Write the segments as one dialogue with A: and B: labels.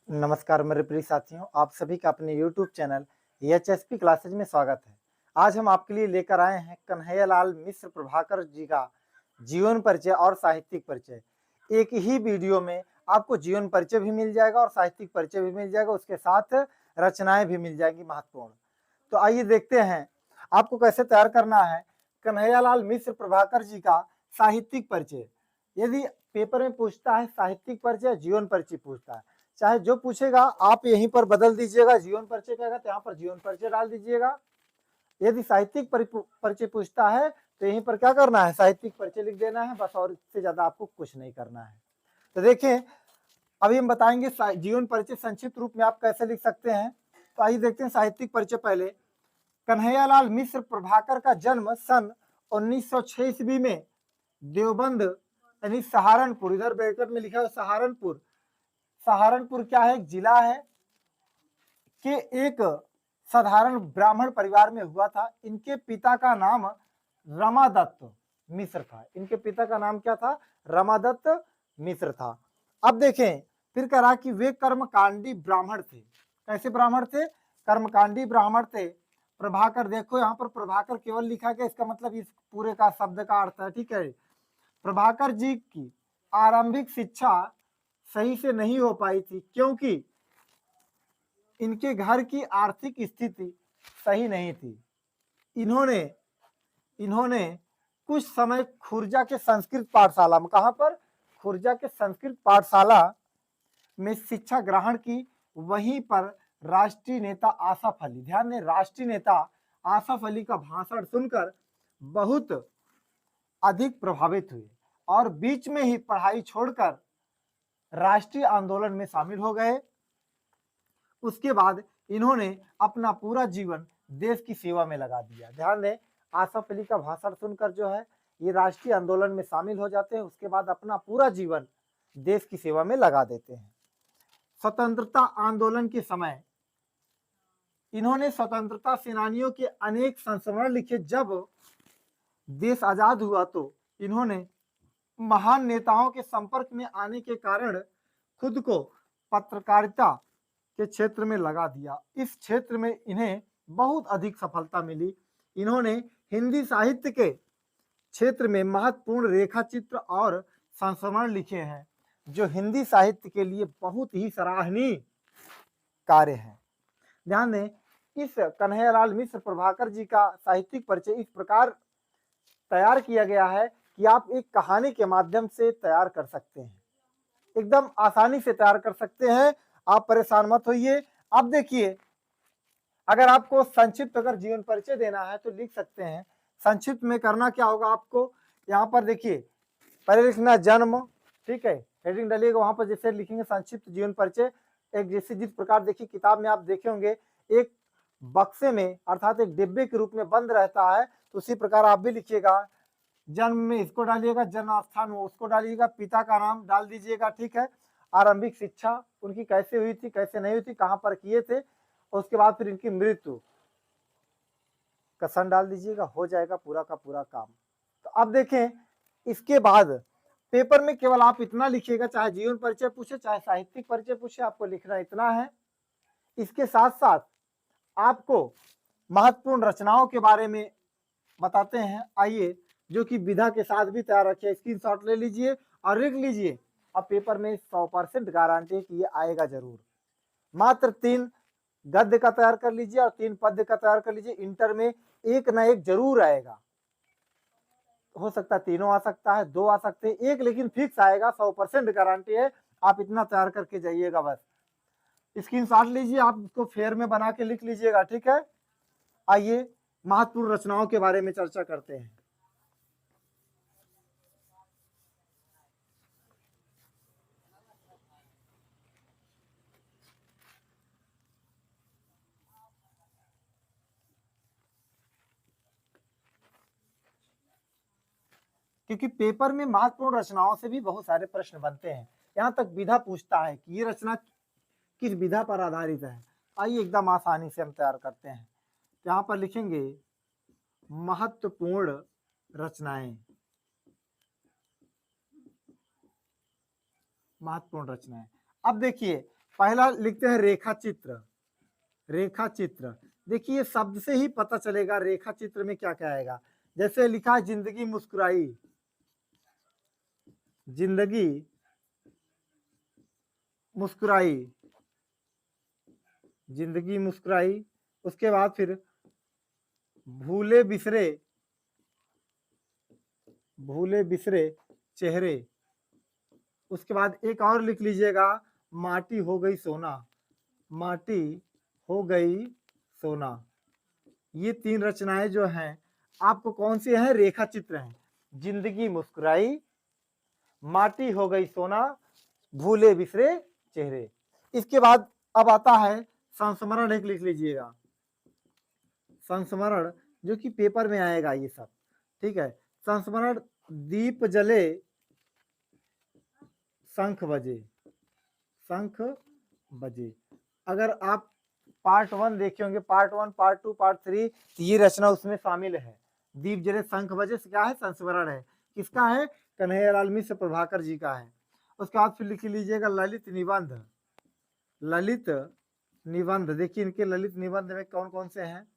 A: नमस्कार मेरे प्रिय साथियों, आप सभी का अपने YouTube चैनल एचएसपी क्लासेज में स्वागत है। आज हम आपके लिए लेकर आए हैं कन्हैयालाल मिश्र प्रभाकर जी का जीवन परिचय और साहित्यिक परिचय। एक ही वीडियो में आपको जीवन परिचय भी मिल जाएगा और साहित्यिक परिचय भी मिल जाएगा, उसके साथ रचनाएं भी मिल जाएंगी महत्वपूर्ण। तो आइए देखते हैं आपको कैसे तैयार करना है कन्हैयालाल मिश्र प्रभाकर जी का साहित्यिक परिचय। यदि पेपर में पूछता है साहित्यिक परिचय, जीवन परिचय पूछता है, चाहे जो पूछेगा आप यहीं पर बदल दीजिएगा, जीवन परिचय कहेगा तो यहाँ पर जीवन परिचय डाल दीजिएगा। यदि साहित्यिक परिचय पूछता है तो यहीं पर क्या करना है, साहित्यिक परिचय लिख देना है बस, और इससे ज्यादा आपको कुछ नहीं करना है। तो देखें, अभी हम बताएंगे जीवन परिचय संक्षिप्त रूप में आप कैसे लिख सकते हैं। तो आइए देखते हैं साहित्यिक परिचय। पहले, कन्हैयालाल मिश्र प्रभाकर का जन्म सन 1906 ईस्वी में देवबंद यानी सहारनपुर, इधर ब्रैकेट में लिखा है सहारनपुर, सहारनपुर क्या है, एक जिला है, के एक साधारण ब्राह्मण परिवार में हुआ था। इनके पिता का नाम रमादत्त मिश्र था। इनके पिता का नाम क्या था, रमादत्त मिश्र था। अब देखें, फिर कहा कि वे कर्मकांडी ब्राह्मण थे। कैसे ब्राह्मण थे, कर्मकांडी ब्राह्मण थे। प्रभाकर, देखो यहाँ पर प्रभाकर केवल लिखा गया, इसका मतलब इस पूरे का शब्द का अर्थ है, ठीक है। प्रभाकर जी की आरंभिक शिक्षा सही से नहीं हो पाई थी क्योंकि इनके घर की आर्थिक स्थिति सही नहीं थी। इन्होंने कुछ समय खुर्जा के संस्कृत पाठशाला में, कहां पर, खुर्जा के संस्कृत पाठशाला में शिक्षा ग्रहण की। वहीं पर राष्ट्रीय नेता आसफ अली, ध्यान दें, राष्ट्रीय नेता आसफ अली का भाषण सुनकर बहुत अधिक प्रभावित हुए और बीच में ही पढ़ाई छोड़कर राष्ट्रीय आंदोलन में शामिल हो गए। उसके बाद इन्होंने अपना पूरा जीवन देश की सेवा में लगा दिया। ध्यान दें, आसफ अली का भाषण सुनकर जो है ये राष्ट्रीय आंदोलन में शामिल हो जाते हैं, उसके बाद अपना पूरा जीवन देश की सेवा में लगा देते हैं। स्वतंत्रता आंदोलन के समय इन्होंने स्वतंत्रता सेनानियों के अनेक संस्मरण लिखे। जब देश आजाद हुआ तो इन्होंने महान नेताओं के संपर्क में आने के कारण खुद को पत्रकारिता के क्षेत्र में लगा दिया। इस क्षेत्र में इन्हें बहुत अधिक सफलता मिली। इन्होंने हिंदी साहित्य के क्षेत्र में महत्वपूर्ण रेखा चित्र और संस्मरण लिखे हैं जो हिंदी साहित्य के लिए बहुत ही सराहनीय कार्य है। ध्यान दें, इस कन्हैयालाल मिश्र प्रभाकर जी का साहित्यिक परिचय इस प्रकार तैयार किया गया है कि आप एक कहानी के माध्यम से तैयार कर सकते हैं, एकदम आसानी से तैयार कर सकते हैं, आप परेशान मत होइए। अब देखिए, अगर आपको संक्षिप्त अगर जीवन परिचय देना है तो लिख सकते हैं। संक्षिप्त में करना क्या होगा आपको, यहाँ पर देखिए पहले लिखना जन्म, ठीक है, हेडिंग डालिएगा, वहां पर जैसे लिखेंगे संक्षिप्त जीवन परिचय, एक जैसे जिस प्रकार देखिए किताब में आप देखे होंगे एक बक्से में अर्थात एक डिब्बे के रूप में बंद रहता है, तो उसी प्रकार आप भी लिखिएगा। जन्म में इसको डालिएगा, जन्म स्थान में उसको डालिएगा, पिता का नाम डाल दीजिएगा, ठीक है, आरंभिक शिक्षा उनकी कैसे हुई थी, कैसे नहीं हुई थी, कहां पर किए थे, उसके बाद फिर इनकी मृत्यु का सन डाल दीजिएगा, हो जाएगा पूरा का पूरा काम। तो अब देखें, इसके बाद पेपर में केवल आप इतना लिखिएगा, चाहे जीवन परिचय पूछे चाहे साहित्यिक परिचय पूछे, आपको लिखना इतना है। इसके साथ साथ आपको महत्वपूर्ण रचनाओं के बारे में बताते हैं, आइए, जो कि विधा के साथ भी तैयार रखिए, स्क्रीनशॉट ले लीजिए और लिख लीजिए। अब पेपर में 100% गारंटी है कि ये आएगा जरूर। मात्र 3 गद्य का तैयार कर लीजिए और 3 पद्य का तैयार कर लीजिए, इंटर में एक ना एक जरूर आएगा। हो सकता है 3 आ सकता है, 2 आ सकते हैं, एक लेकिन फिक्स आएगा, 100% गारंटी है। आप इतना तैयार करके जाइएगा, बस स्क्रीनशॉट लीजिए, आप इसको फेयर में बना के लिख लीजिएगा, ठीक है। आइए महत्वपूर्ण रचनाओं के बारे में चर्चा करते हैं। क्योंकि पेपर में महत्वपूर्ण रचनाओं से भी बहुत सारे प्रश्न बनते हैं, यहाँ तक विधा पूछता है कि ये रचना किस विधा पर आधारित है। आइए एकदम आसानी से हम तैयार करते हैं। यहाँ पर लिखेंगे महत्वपूर्ण रचनाएं, महत्वपूर्ण रचनाएं। अब देखिए पहला लिखते हैं रेखा चित्र। रेखा चित्र, देखिए शब्द से ही पता चलेगा रेखा चित्र में क्या क्या आएगा। जैसे लिखा है जिंदगी मुस्कुराई, जिंदगी मुस्कुराई, जिंदगी मुस्कुराई। उसके बाद फिर भूले बिसरे, भूले बिसरे चेहरे। उसके बाद एक और लिख लीजिएगा माटी हो गई सोना, माटी हो गई सोना। ये तीन रचनाएं जो हैं आपको कौन सी हैं, रेखा चित्र हैं। जिंदगी मुस्कुराई, माटी हो गई सोना, भूले बिसरे चेहरे। इसके बाद अब आता है संस्मरण, एक लिख लीजिएगा संस्मरण, जो कि पेपर में आएगा ये सब, ठीक है। संस्मरण, दीप जले शंख बजे, शंख बजे। अगर आप पार्ट 1 देखे होंगे, पार्ट 1, पार्ट 2, पार्ट 3, ये रचना उसमें शामिल है। दीप जले शंख बजे से क्या है, संस्मरण है। किसका है, कन्हैयालाल मिश्र प्रभाकर जी का है। उसके बाद फिर लिख लीजिएगा ललित निबंध, ललित निबंध। देखिए इनके ललित निबंध में कौन कौन से हैं,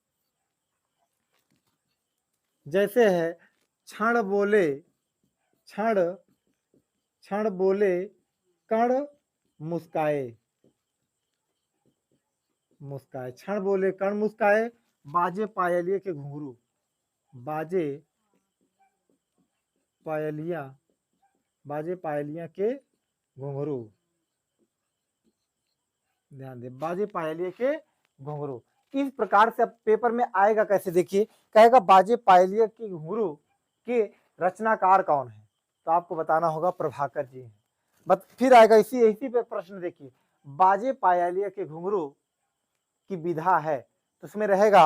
A: जैसे है क्षण बोले, क्षण क्षण बोले कण मुस्काए, मुस्काए, क्षण बोले कण मुस्काए, बाजे पायलिया के घुंघरू, बाजे पायलिया, बाजे पायलिया के घुंघरू, ध्यान दे, बाजे पायलिया के घुंघरू। इस प्रकार से अब पेपर में आएगा कैसे, देखिए कहेगा बाजे पायलिया के घुंघरू के रचनाकार कौन है, तो आपको बताना होगा प्रभाकर जी हैं। बट फिर आएगा इसी इसी पे प्रश्न, देखिए बाजे पायलिया के घुंघरू की विधा है, तो उसमें रहेगा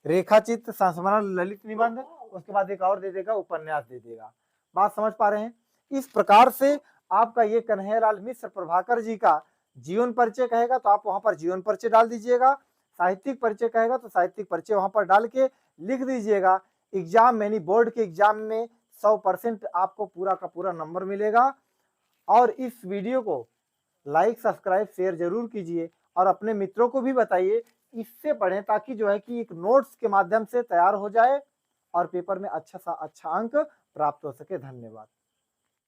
A: रेखा चित्र, संस्मरण, ललित निबंध। उसके बाद एक और दे देगा, उपन्यास दे देगा। बात समझ पा रहे हैं। इस प्रकार से आपका ये कन्हैयालाल मिश्र प्रभाकर जी का जीवन परिचय कहेगा तो आप वहां पर जीवन परिचय डाल दीजिएगा, साहित्यिक परिचय कहेगा तो साहित्यिक परिचय वहां पर डाल के लिख दीजिएगा। एग्जाम में, बोर्ड के एग्जाम में 100% आपको पूरा का पूरा नंबर मिलेगा। और इस वीडियो को लाइक, सब्सक्राइब, शेयर जरूर कीजिए और अपने मित्रों को भी बताइए, इससे पढ़ें ताकि जो है कि एक नोट्स के माध्यम से तैयार हो जाए और पेपर में अच्छा सा अच्छा अंक प्राप्त हो सके। धन्यवाद।